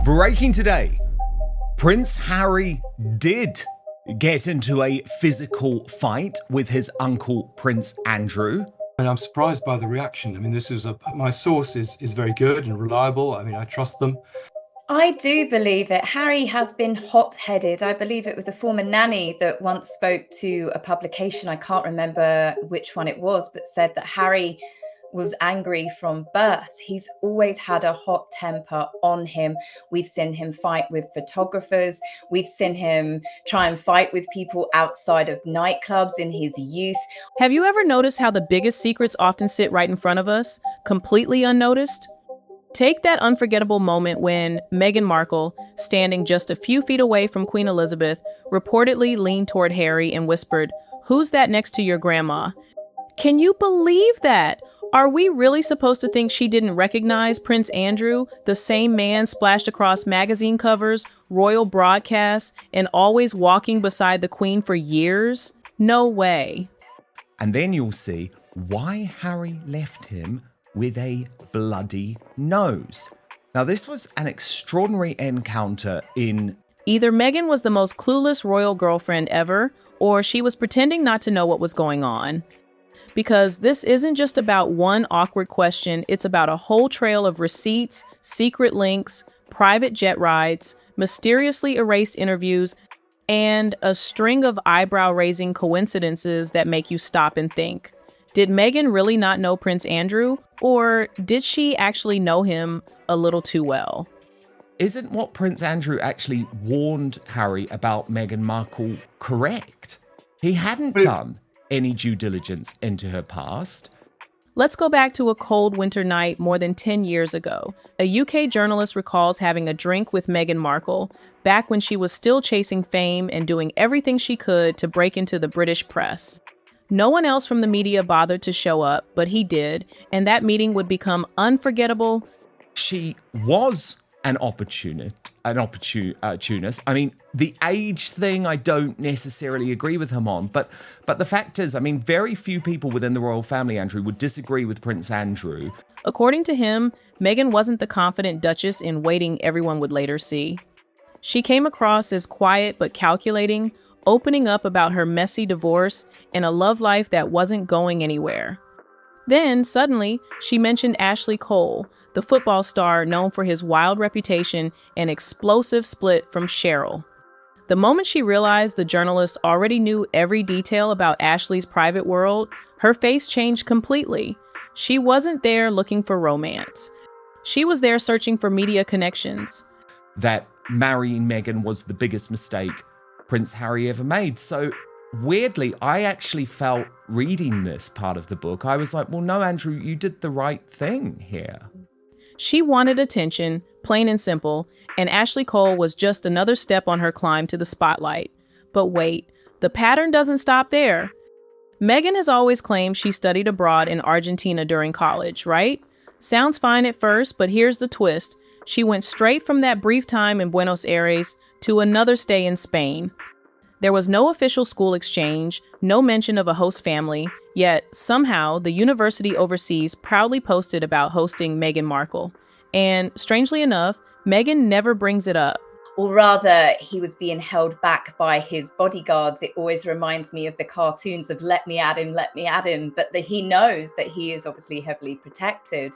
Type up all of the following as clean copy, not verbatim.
Breaking today, Prince Harry did get into a physical fight with his uncle, Prince Andrew. And I'm surprised by the reaction. I mean, my source is very good and reliable. I mean, I trust them. I do believe it. Harry has been hot-headed. I believe it was a former nanny that once spoke to a publication, I can't remember which one it was, but said that Harry was angry from birth. He's always had a hot temper on him. We've seen him fight with photographers. We've seen him try and fight with people outside of nightclubs in his youth. Have you ever noticed how the biggest secrets often sit right in front of us, completely unnoticed? Take that unforgettable moment when Meghan Markle, standing just a few feet away from Queen Elizabeth, reportedly leaned toward Harry and whispered, "Who's that next to your grandma?" Can you believe that? Are we really supposed to think she didn't recognize Prince Andrew, the same man splashed across magazine covers, royal broadcasts, and always walking beside the Queen for years? No way. And then you'll see why Harry left him with a bloody nose. Now, this was an extraordinary encounter in... Either Meghan was the most clueless royal girlfriend ever, or she was pretending not to know what was going on. Because this isn't just about one awkward question, it's about a whole trail of receipts, secret links, private jet rides, mysteriously erased interviews, and a string of eyebrow-raising coincidences that make you stop and think. Did Meghan really not know Prince Andrew, or did she actually know him a little too well? Isn't what Prince Andrew actually warned Harry about Meghan Markle correct? He hadn't done any due diligence into her past. Let's go back to a cold winter night more than 10 years ago. A UK journalist recalls having a drink with Meghan Markle back when she was still chasing fame and doing everything she could to break into the British press. No one else from the media bothered to show up, but he did, and that meeting would become unforgettable. She was an opportunist. I mean, the age thing, I don't necessarily agree with him on, but the fact is, I mean, very few people within the royal family, Andrew, would disagree with Prince Andrew. According to him, Meghan wasn't the confident duchess in waiting everyone would later see. She came across as quiet but calculating, opening up about her messy divorce and a love life that wasn't going anywhere. Then, suddenly, she mentioned Ashley Cole, the football star known for his wild reputation and explosive split from Cheryl. The moment she realized the journalist already knew every detail about Ashley's private world, her face changed completely. She wasn't there looking for romance. She was there searching for media connections. That marrying Meghan was the biggest mistake Prince Harry ever made. So weirdly, I actually felt reading this part of the book, I was like, well, no, Andrew, you did the right thing here. She wanted attention, plain and simple, and Ashley Cole was just another step on her climb to the spotlight. But wait, the pattern doesn't stop there. Meghan has always claimed she studied abroad in Argentina during college, right? Sounds fine at first, but here's the twist. She went straight from that brief time in Buenos Aires to another stay in Spain. There was no official school exchange, no mention of a host family, yet somehow the university overseas proudly posted about hosting Meghan Markle. And strangely enough, Meghan never brings it up. Or rather, he was being held back by his bodyguards. It always reminds me of the cartoons of let me at him, but he knows that he is obviously heavily protected.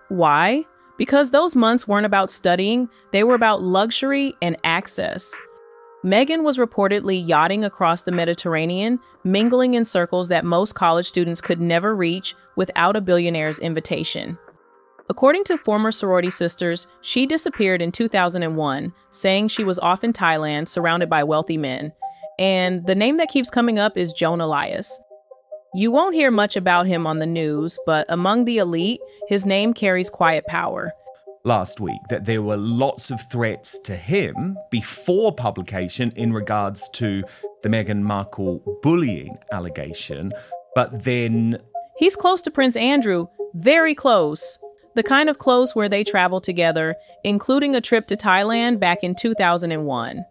Why? Because those months weren't about studying, they were about luxury and access. Meghan was reportedly yachting across the Mediterranean, mingling in circles that most college students could never reach without a billionaire's invitation. According to former sorority sisters, she disappeared in 2001, saying she was off in Thailand surrounded by wealthy men. And the name that keeps coming up is Joan Elias. You won't hear much about him on the news, but among the elite, his name carries quiet power. Last week, that there were lots of threats to him before publication in regards to the Meghan Markle bullying allegation, but then... He's close to Prince Andrew, very close. The kind of close where they traveled together, including a trip to Thailand back in 2001.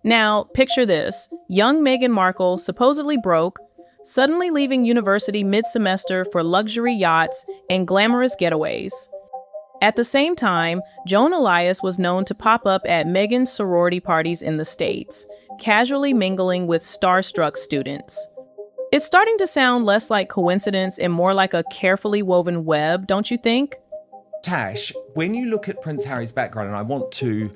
Now, picture this. Young Meghan Markle, supposedly broke, suddenly leaving university mid-semester for luxury yachts and glamorous getaways. At the same time, Joan Elias was known to pop up at Meghan's sorority parties in the States, casually mingling with starstruck students. It's starting to sound less like coincidence and more like a carefully woven web, don't you think? Tash, when you look at Prince Harry's background, and I want to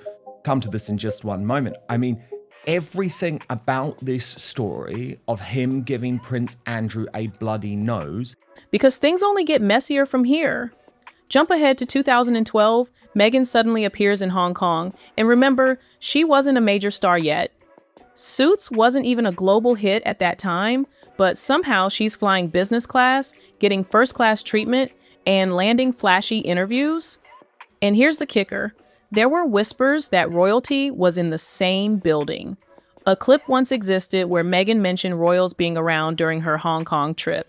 come to this in just one moment, I mean, everything about this story of him giving Prince Andrew a bloody nose. Because things only get messier from here. Jump ahead to 2012, Meghan suddenly appears in Hong Kong, and remember, she wasn't a major star yet. Suits wasn't even a global hit at that time, but somehow she's flying business class, getting first-class treatment, and landing flashy interviews. And here's the kicker. There were whispers that royalty was in the same building. A clip once existed where Meghan mentioned royals being around during her Hong Kong trip.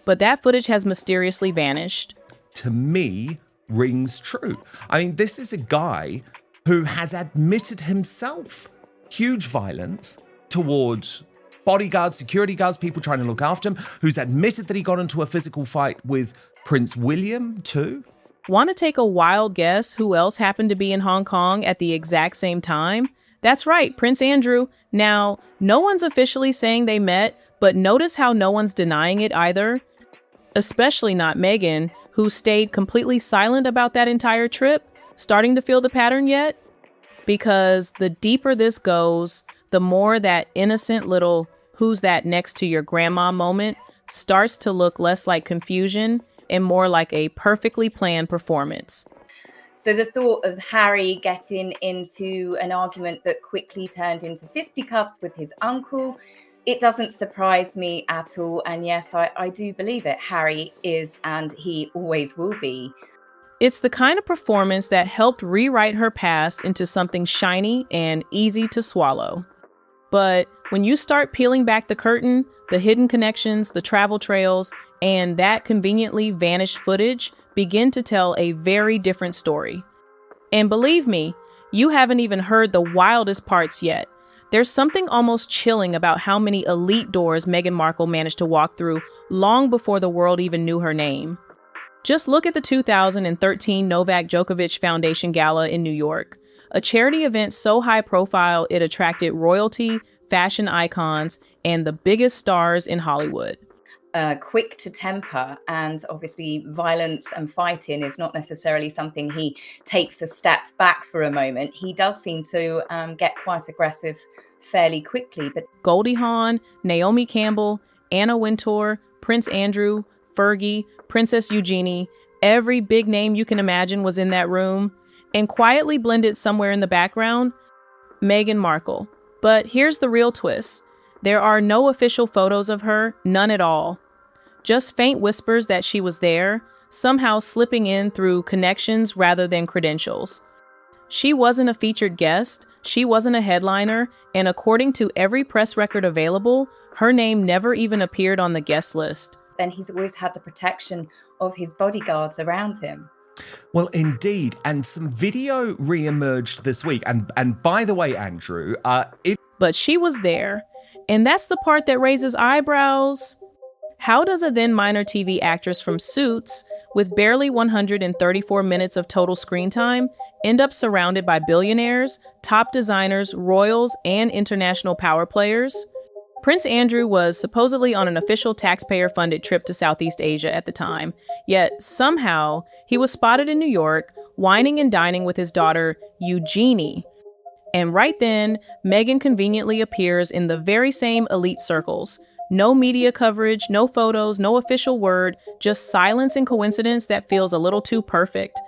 But that footage has mysteriously vanished. To me, rings true. I mean, this is a guy who has admitted himself huge violence towards bodyguards, security guards, people trying to look after him, who's admitted that he got into a physical fight with Prince William too. Want to take a wild guess who else happened to be in Hong Kong at the exact same time? That's right, Prince Andrew. Now, no one's officially saying they met, but notice how no one's denying it either. Especially not Meghan, who stayed completely silent about that entire trip, starting to feel the pattern yet? Because the deeper this goes, the more that innocent little "who's that next to your grandma" moment starts to look less like confusion and more like a perfectly planned performance. So the thought of Harry getting into an argument that quickly turned into fisticuffs with his uncle, it doesn't surprise me at all. And yes, I do believe it. Harry is, and he always will be. It's the kind of performance that helped rewrite her past into something shiny and easy to swallow. But when you start peeling back the curtain, the hidden connections, the travel trails, and that conveniently vanished footage begin to tell a very different story. And believe me, you haven't even heard the wildest parts yet. There's something almost chilling about how many elite doors Meghan Markle managed to walk through long before the world even knew her name. Just look at the 2013 Novak Djokovic Foundation Gala in New York, a charity event so high profile it attracted royalty, fashion icons, and the biggest stars in Hollywood. Quick to temper, and obviously violence and fighting is not necessarily something he takes a step back for a moment. He does seem to get quite aggressive fairly quickly. But Goldie Hawn, Naomi Campbell, Anna Wintour, Prince Andrew, Fergie, Princess Eugenie, every big name you can imagine was in that room, and quietly blended somewhere in the background, Meghan Markle. But here's the real twist. There are no official photos of her, none at all. Just faint whispers that she was there, somehow slipping in through connections rather than credentials. She wasn't a featured guest, she wasn't a headliner, and according to every press record available, her name never even appeared on the guest list. Then he's always had the protection of his bodyguards around him. Well, indeed. And some video re-emerged this week. And by the way, Andrew, But she was there. And that's the part that raises eyebrows. How does a then minor TV actress from Suits, with barely 134 minutes of total screen time, end up surrounded by billionaires, top designers, royals, and international power players? Prince Andrew was supposedly on an official taxpayer-funded trip to Southeast Asia at the time, yet somehow he was spotted in New York, wining and dining with his daughter, Eugenie. And right then, Meghan conveniently appears in the very same elite circles. No media coverage, no photos, no official word, just silence and coincidence that feels a little too perfect.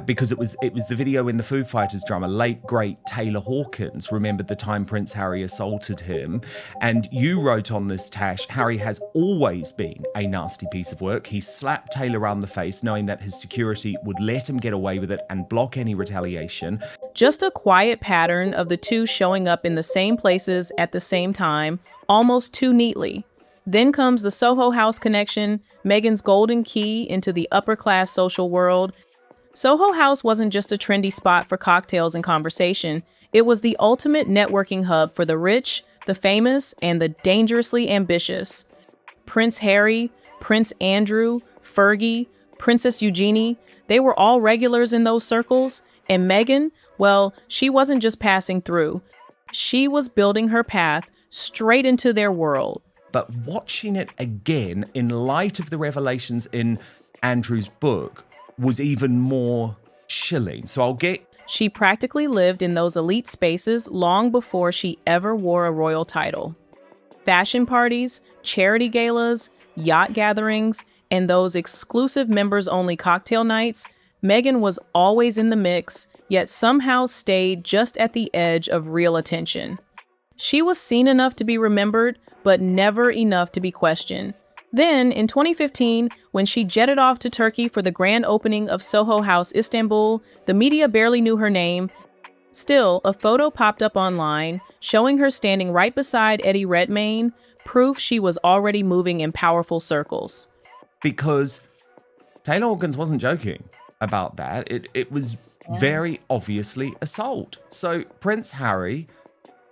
Because it was the video in the Foo Fighters drummer, late great Taylor Hawkins remembered the time Prince Harry assaulted him. And you wrote on this, Tash, Harry has always been a nasty piece of work. He slapped Taylor around the face, knowing that his security would let him get away with it and block any retaliation. Just a quiet pattern of the two showing up in the same places at the same time, almost too neatly. Then comes the Soho House connection, Meghan's golden key into the upper-class social world. Soho House wasn't just a trendy spot for cocktails and conversation. It was the ultimate networking hub for the rich, the famous, and the dangerously ambitious. Prince Harry, Prince Andrew, Fergie, Princess Eugenie, they were all regulars in those circles. And Meghan, well, she wasn't just passing through. She was building her path straight into their world. But watching it again in light of the revelations in Andrew's book was even more chilling. So I'll get... She practically lived in those elite spaces long before she ever wore a royal title. Fashion parties, charity galas, yacht gatherings, and those exclusive members-only cocktail nights, Meghan was always in the mix, yet somehow stayed just at the edge of real attention. She was seen enough to be remembered, but never enough to be questioned. Then, in 2015, when she jetted off to Turkey for the grand opening of Soho House Istanbul, the media barely knew her name. Still, a photo popped up online showing her standing right beside Eddie Redmayne, proof she was already moving in powerful circles. Because Taylor Hawkins wasn't joking about that. It was very obviously assault. So Prince Harry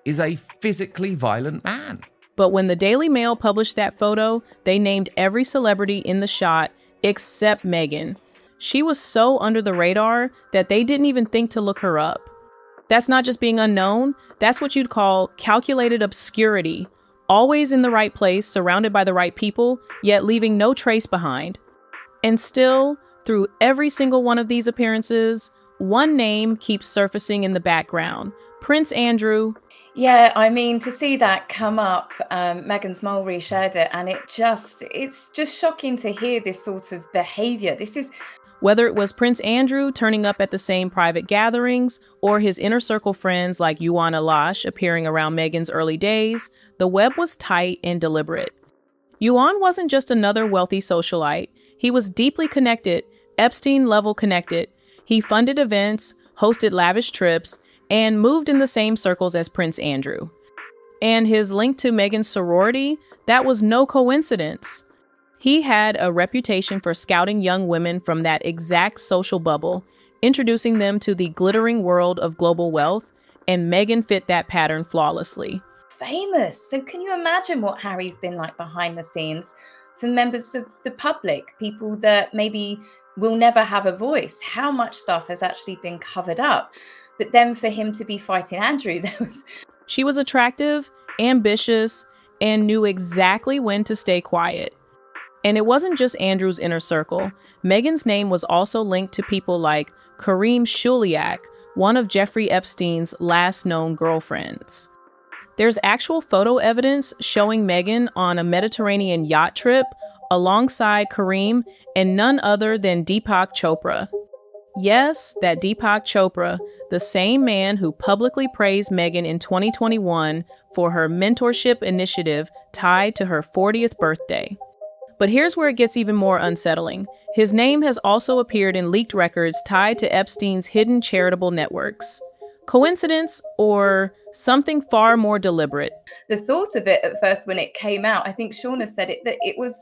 is a physically violent man. But when the Daily Mail published that photo, they named every celebrity in the shot except Meghan. She was so under the radar that they didn't even think to look her up. That's not just being unknown, that's what you'd call calculated obscurity. Always in the right place, surrounded by the right people, yet leaving no trace behind. And still, through every single one of these appearances, one name keeps surfacing in the background: Prince Andrew. Yeah, I mean, to see that come up, Meghan's mole reshared it, and it's just shocking to hear this sort of behavior. Whether it was Prince Andrew turning up at the same private gatherings, or his inner circle friends like Yuan Alash appearing around Meghan's early days, the web was tight and deliberate. Yuan wasn't just another wealthy socialite. He was deeply connected, Epstein-level connected. He funded events, hosted lavish trips, and moved in the same circles as Prince Andrew. And his link to Meghan's sorority, that was no coincidence. He had a reputation for scouting young women from that exact social bubble, introducing them to the glittering world of global wealth, and Meghan fit that pattern flawlessly. Famous. So can you imagine what Harry's been like behind the scenes for members of the public, people that maybe will never have a voice? How much stuff has actually been covered up? But then for him to be fighting Andrew, She was attractive, ambitious, and knew exactly when to stay quiet. And it wasn't just Andrew's inner circle. Meghan's name was also linked to people like Kareem Shuliak, one of Jeffrey Epstein's last known girlfriends. There's actual photo evidence showing Meghan on a Mediterranean yacht trip alongside Kareem and none other than Deepak Chopra. Yes, that Deepak Chopra, the same man who publicly praised Meghan in 2021 for her mentorship initiative tied to her 40th birthday. But here's where it gets even more unsettling. His name has also appeared in leaked records tied to Epstein's hidden charitable networks. Coincidence or something far more deliberate? The thought of it at first when it came out, I think Shauna said it, that it was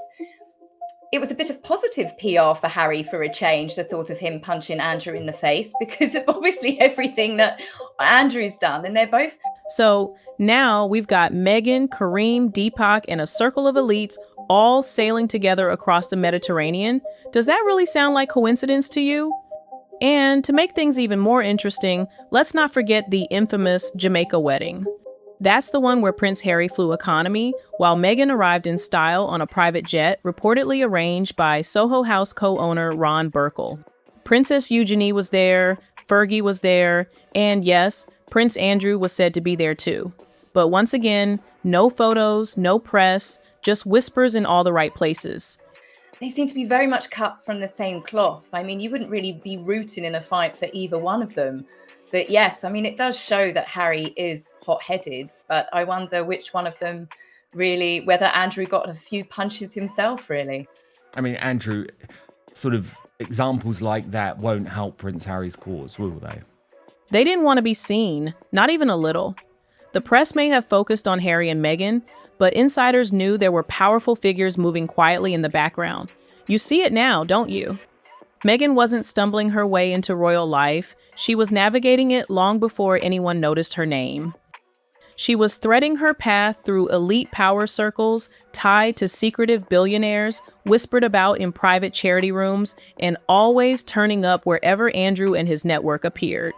a bit of positive PR for Harry for a change, the thought of him punching Andrew in the face, because of obviously everything that Andrew's done. And they're both... So now we've got Meghan, Kareem, Deepak, and a circle of elites all sailing together across the Mediterranean. Does that really sound like coincidence to you? And to make things even more interesting, let's not forget the infamous Jamaica wedding. That's the one where Prince Harry flew economy, while Meghan arrived in style on a private jet reportedly arranged by Soho House co-owner Ron Burkle. Princess Eugenie was there, Fergie was there, and yes, Prince Andrew was said to be there too. But once again, no photos, no press, just whispers in all the right places. They seem to be very much cut from the same cloth. I mean, you wouldn't really be rooting in a fight for either one of them. But yes, I mean, it does show that Harry is hot-headed, but I wonder which one of them really, whether Andrew got a few punches himself, really. I mean, Andrew, sort of examples like that won't help Prince Harry's cause, will they? They didn't want to be seen, not even a little. The press may have focused on Harry and Meghan, but insiders knew there were powerful figures moving quietly in the background. You see it now, don't you? Meghan wasn't stumbling her way into royal life. She was navigating it long before anyone noticed her name. She was threading her path through elite power circles, tied to secretive billionaires, whispered about in private charity rooms, and always turning up wherever Andrew and his network appeared.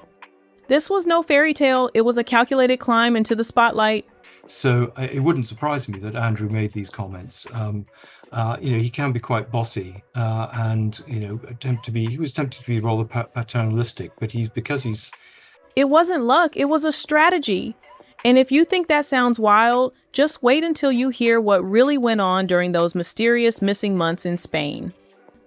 This was no fairy tale, it was a calculated climb into the spotlight. So it wouldn't surprise me that Andrew made these comments. He can be quite bossy, and he was tempted to be rather paternalistic, but he's. It wasn't luck, it was a strategy. And if you think that sounds wild, just wait until you hear what really went on during those mysterious missing months in Spain.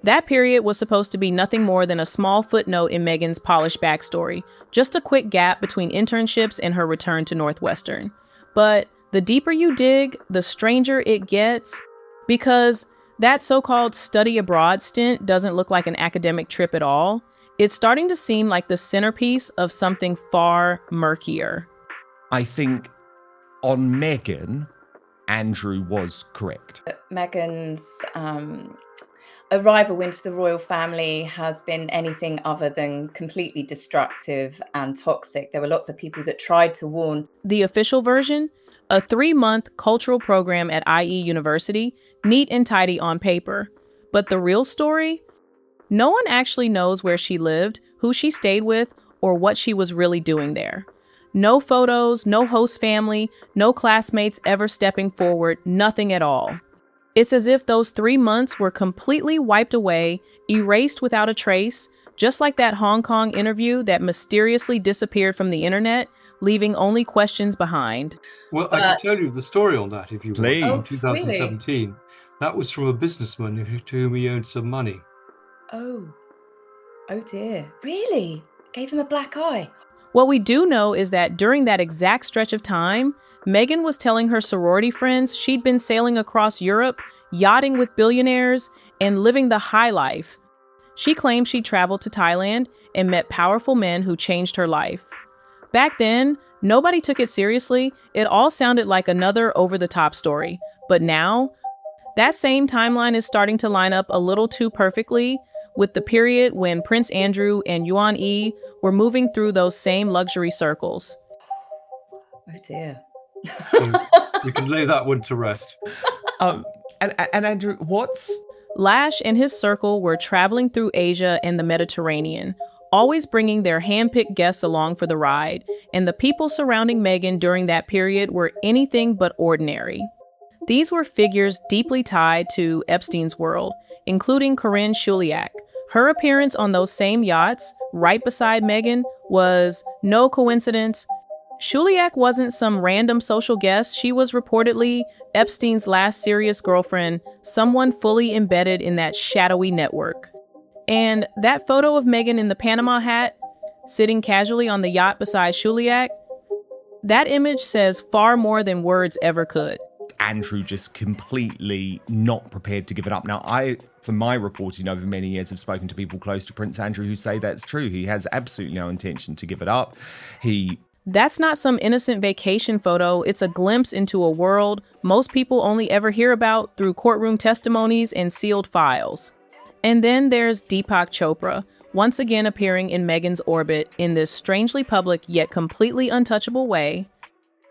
That period was supposed to be nothing more than a small footnote in Meghan's polished backstory, just a quick gap between internships and her return to Northwestern. But the deeper you dig, the stranger it gets, because that so-called study abroad stint doesn't look like an academic trip at all. It's starting to seem like the centerpiece of something far murkier. I think on Meghan, Andrew was correct. Meghan's arrival into the royal family has been anything other than completely destructive and toxic. There were lots of people that tried to warn. The official version, a 3-month cultural program at IE University, neat and tidy on paper. But the real story? No one actually knows where she lived, who she stayed with, or what she was really doing there. No photos, no host family, no classmates ever stepping forward, nothing at all. It's as if those 3 months were completely wiped away, erased without a trace, just like that Hong Kong interview that mysteriously disappeared from the internet, leaving only questions behind. Well, I can tell you the story on that if you Please. want. In 2017, really? That was from a businessman to whom he owed some money. Oh dear. Really? Gave him a black eye? What we do know is that during that exact stretch of time, Meghan was telling her sorority friends she'd been sailing across Europe, yachting with billionaires, and living the high life. She claimed she traveled to Thailand and met powerful men who changed her life. Back then, nobody took it seriously. It all sounded like another over-the-top story. But now, that same timeline is starting to line up a little too perfectly with the period when Prince Andrew and Yuan Yi were moving through those same luxury circles. Oh dear. So we can lay that one to rest. And Andrew, what's... Lash and his circle were traveling through Asia and the Mediterranean, always bringing their hand-picked guests along for the ride, and the people surrounding Meghan during that period were anything but ordinary. These were figures deeply tied to Epstein's world, including Corinne Shuliak. Her appearance on those same yachts, right beside Meghan, was no coincidence. Shuliak wasn't some random social guest. She was reportedly Epstein's last serious girlfriend, someone fully embedded in that shadowy network. And that photo of Meghan in the Panama hat, sitting casually on the yacht beside Shuliak, that image says far more than words ever could. Andrew just completely not prepared to give it up. Now, I, for my reporting over many years, have spoken to people close to Prince Andrew who say that's true. He has absolutely no intention to give it up. That's not some innocent vacation photo. It's a glimpse into a world most people only ever hear about through courtroom testimonies and sealed files. And then there's Deepak Chopra, once again appearing in Meghan's orbit in this strangely public yet completely untouchable way.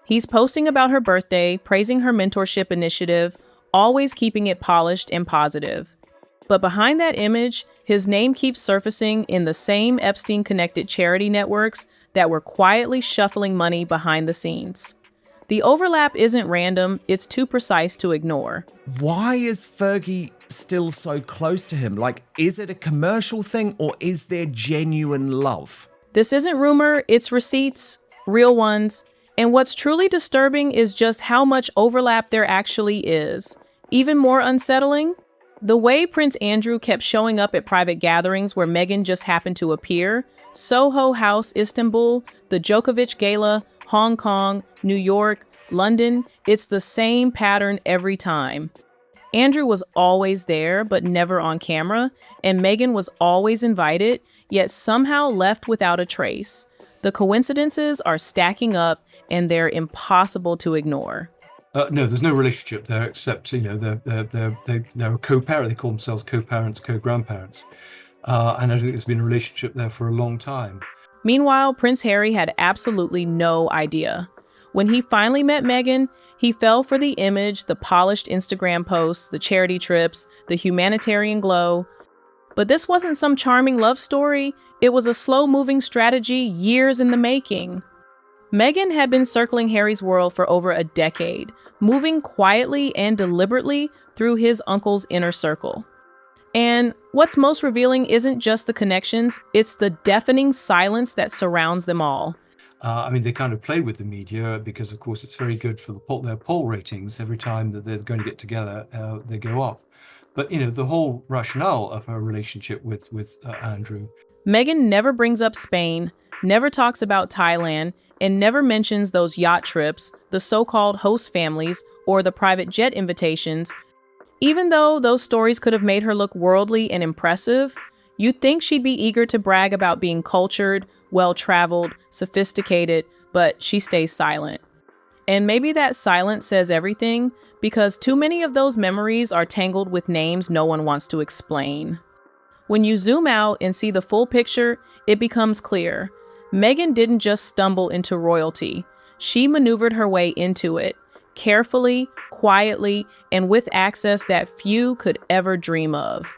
He's posting about her birthday, praising her mentorship initiative, always keeping it polished and positive. But behind that image, his name keeps surfacing in the same Epstein-connected charity networks that were quietly shuffling money behind the scenes. The overlap isn't random, it's too precise to ignore. Why is Fergie still so close to him? Like, is it a commercial thing or is there genuine love? This isn't rumor, it's receipts, real ones. And what's truly disturbing is just how much overlap there actually is. Even more unsettling, the way Prince Andrew kept showing up at private gatherings where Meghan just happened to appear, Soho House, Istanbul, the Djokovic Gala, Hong Kong, New York, London, it's the same pattern every time. Andrew was always there, but never on camera, and Meghan was always invited, yet somehow left without a trace. The coincidences are stacking up, and they're impossible to ignore. No, there's no relationship there except, they're a co-parent. They call themselves co-parents, co-grandparents. And I think there's been a relationship there for a long time. Meanwhile, Prince Harry had absolutely no idea. When he finally met Meghan, he fell for the image, the polished Instagram posts, the charity trips, the humanitarian glow. But this wasn't some charming love story. It was a slow-moving strategy years in the making. Meghan had been circling Harry's world for over a decade, moving quietly and deliberately through his uncle's inner circle. And what's most revealing isn't just the connections, it's the deafening silence that surrounds them all. I mean, they kind of play with the media because, of course, it's very good for their poll ratings. Every time that they're going to get together, they go up. But, you know, the whole rationale of her relationship with Andrew. Meghan never brings up Spain, never talks about Thailand, and never mentions those yacht trips, the so-called host families, or the private jet invitations. Even though those stories could have made her look worldly and impressive, you'd think she'd be eager to brag about being cultured, well-traveled, sophisticated, but she stays silent. And maybe that silence says everything, because too many of those memories are tangled with names no one wants to explain. When you zoom out and see the full picture, it becomes clear. Meghan didn't just stumble into royalty. She maneuvered her way into it, carefully, quietly, and with access that few could ever dream of.